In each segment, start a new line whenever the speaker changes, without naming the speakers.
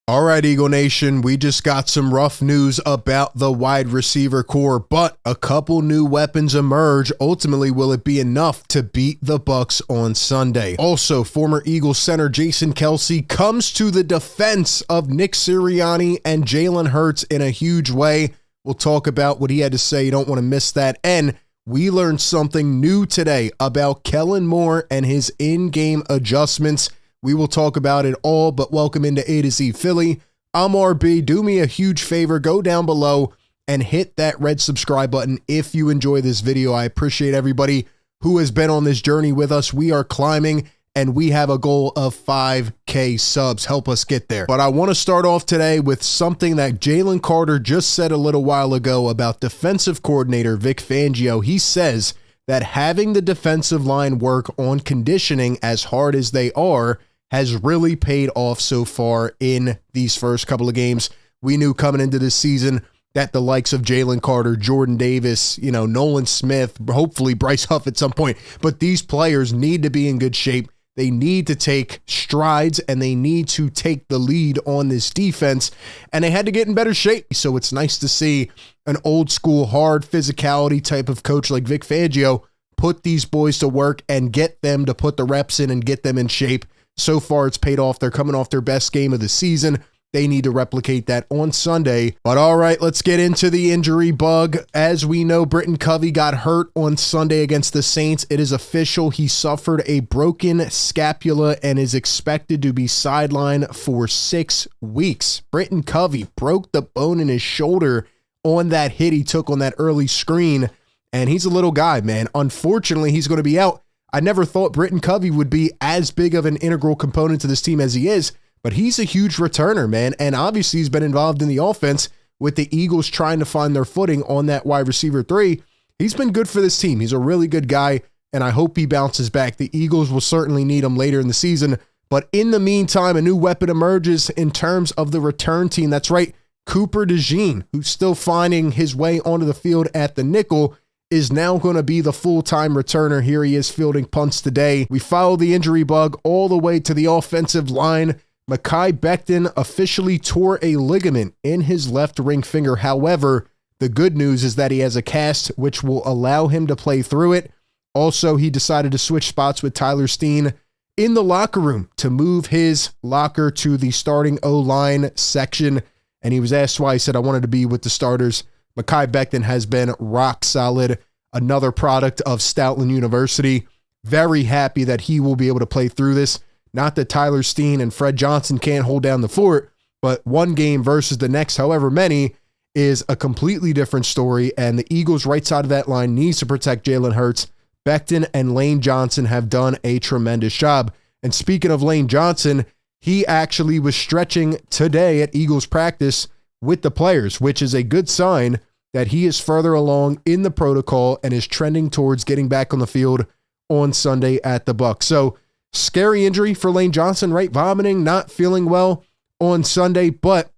All right, Eagle Nation, we just got some rough news about the wide receiver core, but a couple new weapons emerge. Ultimately, will it be enough to beat the Bucs on Sunday? Also, former Eagles center Jason Kelce comes to the defense of Nick Sirianni and Jalen Hurts in a huge way. We'll talk about what he had to say. You don't want to miss that. And we learned something new today about Kellen Moore and his in-game adjustments. We will talk about it all, but welcome into A to Z Philly. I'm RB. Do me a huge favor. Go down below and hit that red subscribe button if you enjoy this video. I appreciate everybody who has been on this journey with us. We are climbing, and we have a goal of 5K subs. Help us get there. But I want to start off today with something that Jalen Carter just said a little while ago about defensive coordinator Vic Fangio. He says that having the defensive line work on conditioning as hard as they are has really paid off so far in these first couple of games. We knew coming into this season that the likes of Jalen Carter, Jordan Davis, Nolan Smith, hopefully Bryce Huff at some point, but these players need to be in good shape. They need to take strides and they need to take the lead on this defense, and they had to get in better shape. So it's nice to see an old school, hard physicality type of coach like Vic Fangio put these boys to work and get them to put the reps in and get them in shape. So far, it's paid off. They're coming off their best game of the season. They need to replicate that on Sunday. But all right, let's get into the injury bug. As we know, Britain Covey got hurt on Sunday against the Saints. It is official. He suffered a broken scapula and is expected to be sidelined for 6 weeks. Britain Covey broke the bone in his shoulder on that hit he took on that early screen, and he's a little guy, man. Unfortunately, he's going to be out. I never thought Britain Covey would be as big of an integral component to this team as he is, but he's a huge returner, man. And obviously he's been involved in the offense with the Eagles trying to find their footing on that wide receiver 3. He's been good for this team. He's a really good guy, and I hope he bounces back. The Eagles will certainly need him later in the season. But in the meantime, a new weapon emerges in terms of the return team. That's right, Cooper DeJean, who's still finding his way onto the field at the nickel, is now going to be the full-time returner. Here he is fielding punts today. We follow the injury bug all the way to the offensive line. Mekhi Becton officially tore a ligament in his left ring finger. However, the good news is that he has a cast, which will allow him to play through it. Also, he decided to switch spots with Tyler Steen in the locker room to move his locker to the starting O-line section. And he was asked why. He said, I wanted to be with the starters. Mekhi Becton has been rock solid, another product of Stoutland University. Very happy that he will be able to play through this. Not that Tyler Steen and Fred Johnson can't hold down the fort, but one game versus the next however many is a completely different story, and the Eagles' right side of that line needs to protect Jalen Hurts. Becton and Lane Johnson have done a tremendous job. And speaking of Lane Johnson, he actually was stretching today at Eagles practice with the players, which is a good sign that he is further along in the protocol and is trending towards getting back on the field on Sunday at the Bucs. So scary injury for Lane Johnson, right? Vomiting, not feeling well on Sunday, but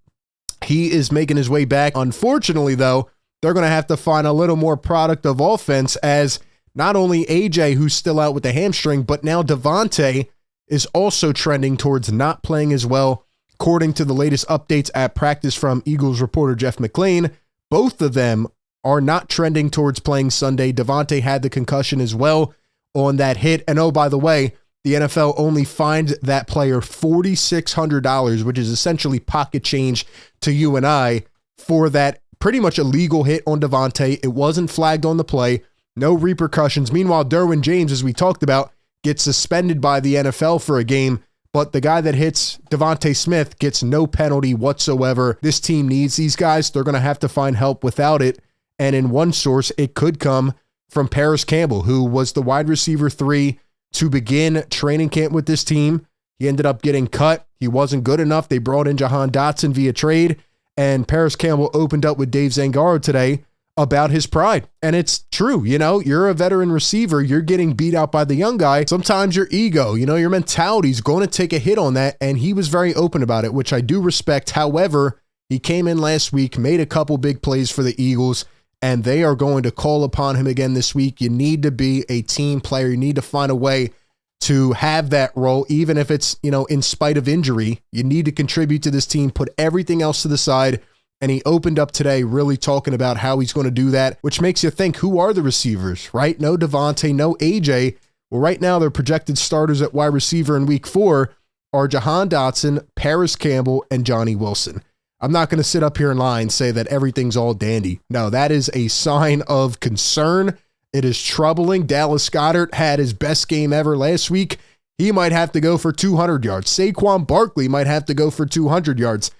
he is making his way back. Unfortunately, though, they're going to have to find a little more product of offense, as not only AJ, who's still out with the hamstring, but now DeVonta is also trending towards not playing as well. According to the latest updates at practice from Eagles reporter Jeff McLean, both of them are not trending towards playing Sunday. DeVonta had the concussion as well on that hit. And oh, by the way, the NFL only fined that player $4,600, which is essentially pocket change to you and I, for that pretty much illegal hit on DeVonta. It wasn't flagged on the play. No repercussions. Meanwhile, Derwin James, as we talked about, gets suspended by the NFL for a game. But the guy that hits DeVonta Smith gets no penalty whatsoever. This team needs these guys. They're going to have to find help without it. And in one source, it could come from Paris Campbell, who was the wide receiver 3 to begin training camp with this team. He ended up getting cut. He wasn't good enough. They brought in Jahan Dotson via trade. And Paris Campbell opened up with Dave Zangaro today about his pride. And it's true. You're a veteran receiver. You're getting beat out by the young guy. Sometimes your ego, your mentality is going to take a hit on that. And he was very open about it, which I do respect. However, he came in last week, made a couple big plays for the Eagles, and they are going to call upon him again this week. You need to be a team player. You need to find a way to have that role, even if it's, in spite of injury. You need to contribute to this team, put everything else to the side. And he opened up today really talking about how he's going to do that, which makes you think, who are the receivers, right? No DeVonta, no AJ. Well, right now, their projected starters at wide receiver in week 4 are Jahan Dotson, Paris Campbell, and Johnny Wilson. I'm not going to sit up here and lie and say that everything's all dandy. No, that is a sign of concern. It is troubling. Dallas Goedert had his best game ever last week. He might have to go for 200 yards. Saquon Barkley might have to go for 200 yards.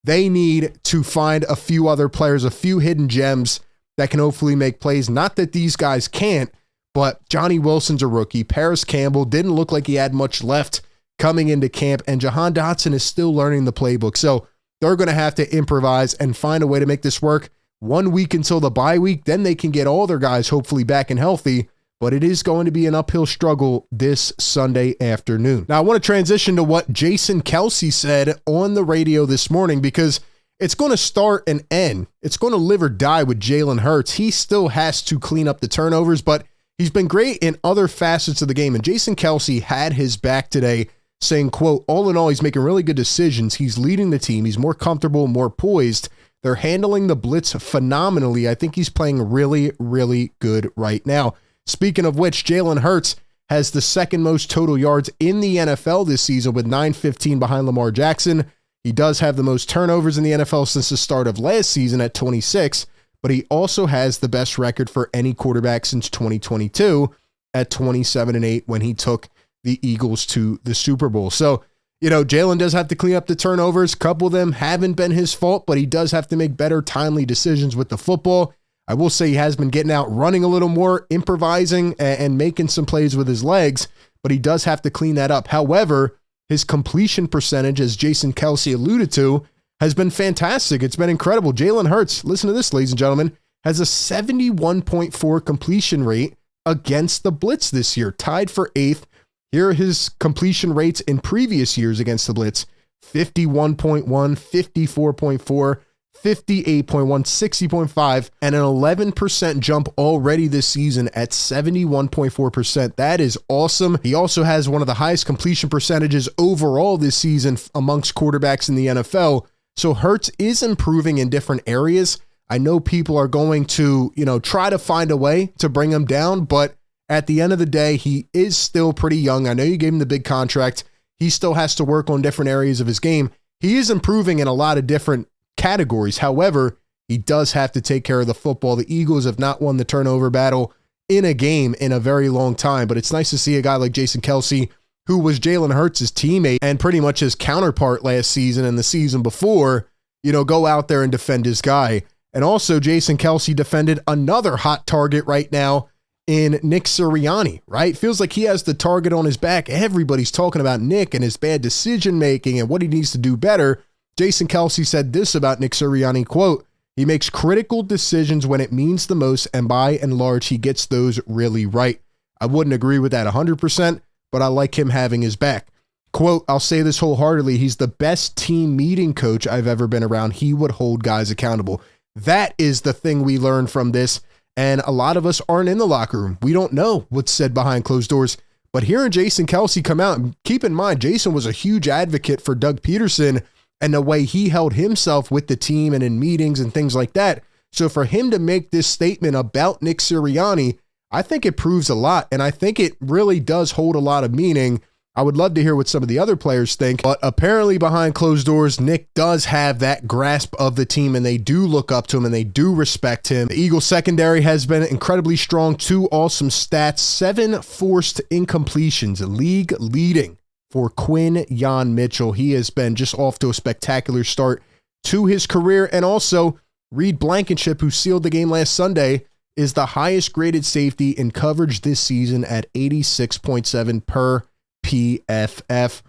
They need to find a few other players, a few hidden gems that can hopefully make plays. Not that these guys can't, but Johnny Wilson's a rookie. Paris Campbell didn't look like he had much left coming into camp, and Jahan Dotson is still learning the playbook. So they're going to have to improvise and find a way to make this work. 1 week until the bye week, then they can get all their guys hopefully back and healthy, but it is going to be an uphill struggle this Sunday afternoon. Now, I want to transition to what Jason Kelce said on the radio this morning, because it's going to start and end. It's going to live or die with Jalen Hurts. He still has to clean up the turnovers, but he's been great in other facets of the game. And Jason Kelce had his back today, saying, quote, all in all, he's making really good decisions. He's leading the team. He's more comfortable, more poised. They're handling the blitz phenomenally. I think he's playing really, really good right now. Speaking of which, Jalen Hurts has the second most total yards in the NFL this season with 915 behind Lamar Jackson. He does have the most turnovers in the NFL since the start of last season at 26, but he also has the best record for any quarterback since 2022 at 27-8 when he took the Eagles to the Super Bowl. So, Jalen does have to clean up the turnovers. A couple of them haven't been his fault, but he does have to make better, timely decisions with the football. I will say he has been getting out, running a little more, improvising, and making some plays with his legs, but he does have to clean that up. However, his completion percentage, as Jason Kelce alluded to, has been fantastic. It's been incredible. Jalen Hurts, listen to this, ladies and gentlemen, has a 71.4 completion rate against the blitz this year, tied for 8th. Here are his completion rates in previous years against the blitz: 51.1, 54.4, 58.1, 60.5, and an 11% jump already this season at 71.4%. That is awesome. He also has one of the highest completion percentages overall this season amongst quarterbacks in the NFL. So Hurts is improving in different areas. I know people are going to, try to find a way to bring him down, but at the end of the day, he is still pretty young. I know you gave him the big contract. He still has to work on different areas of his game. He is improving in a lot of different categories. However, he does have to take care of the football. The Eagles have not won the turnover battle in a game in a very long time, but it's nice to see a guy like Jason Kelce, who was Jalen Hurts' teammate and pretty much his counterpart last season and the season before, go out there and defend his guy. And also, Jason Kelce defended another hot target right now in Nick Sirianni, right? Feels like he has the target on his back. Everybody's talking about Nick and his bad decision-making and what he needs to do better. Jason Kelce said this about Nick Sirianni, quote, he makes critical decisions when it means the most, and by and large, he gets those really right. I wouldn't agree with that 100%, but I like him having his back. Quote, I'll say this wholeheartedly, he's the best team meeting coach I've ever been around. He would hold guys accountable. That is the thing we learned from this. And a lot of us aren't in the locker room. We don't know what's said behind closed doors. But hearing Jason Kelce come out, and keep in mind, Jason was a huge advocate for Doug Peterson and the way he held himself with the team and in meetings and things like that. So for him to make this statement about Nick Sirianni, I think it proves a lot. And I think it really does hold a lot of meaning. I would love to hear what some of the other players think, but apparently behind closed doors, Nick does have that grasp of the team and they do look up to him and they do respect him. The Eagles secondary has been incredibly strong. 2 awesome stats, 7 forced incompletions, league leading for Quinyon Mitchell. He has been just off to a spectacular start to his career. And also Reed Blankenship, who sealed the game last Sunday, is the highest graded safety in coverage this season at 86.7 per PFF.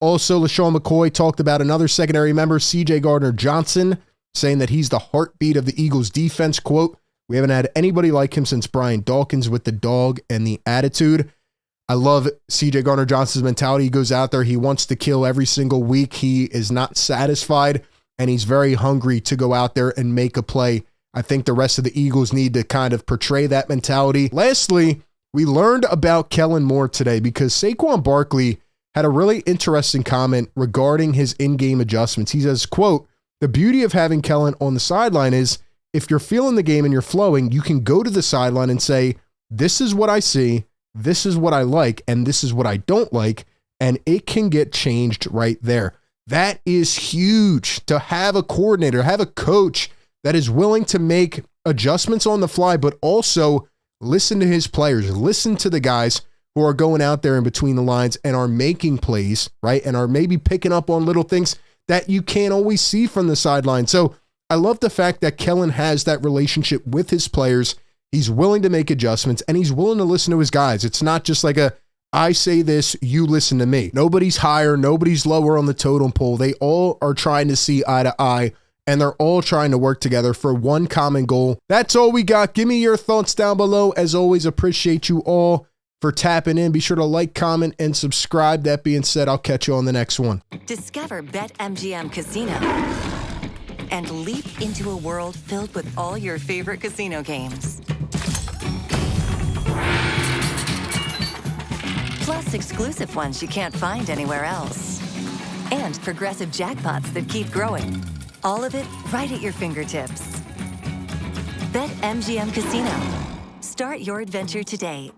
Also, LeSean McCoy talked about another secondary member, CJ Johnson, saying that he's the heartbeat of the Eagles defense. Quote, we haven't had anybody like him since Brian Dawkins with the dog and the attitude. I love CJ Johnson's mentality. He goes out there, he wants to kill every single week. He is not satisfied, and he's very hungry to go out there and make a play. I think the rest of the Eagles need to kind of portray that mentality. Lastly, we learned about Kellen Moore today because Saquon Barkley had a really interesting comment regarding his in-game adjustments. He says, quote, "The beauty of having Kellen on the sideline is if you're feeling the game and you're flowing, you can go to the sideline and say, this is what I see, this is what I like, and this is what I don't like, and it can get changed right there." That is huge to have a coordinator, have a coach that is willing to make adjustments on the fly, but also listen to his players, listen to the guys who are going out there in between the lines and are making plays, right? And are maybe picking up on little things that you can't always see from the sideline. So I love the fact that Kellen has that relationship with his players. He's willing to make adjustments and he's willing to listen to his guys. It's not just like I say this, you listen to me. Nobody's higher, nobody's lower on the totem pole. They all are trying to see eye to eye and they're all trying to work together for one common goal. That's all we got. Give me your thoughts down below. As always, appreciate you all for tapping in. Be sure to like, comment, and subscribe. That being said, I'll catch you on the next one.
Discover BetMGM Casino and leap into a world filled with all your favorite casino games. Plus exclusive ones you can't find anywhere else. And progressive jackpots that keep growing. All of it right at your fingertips. BetMGM Casino. Start your adventure today.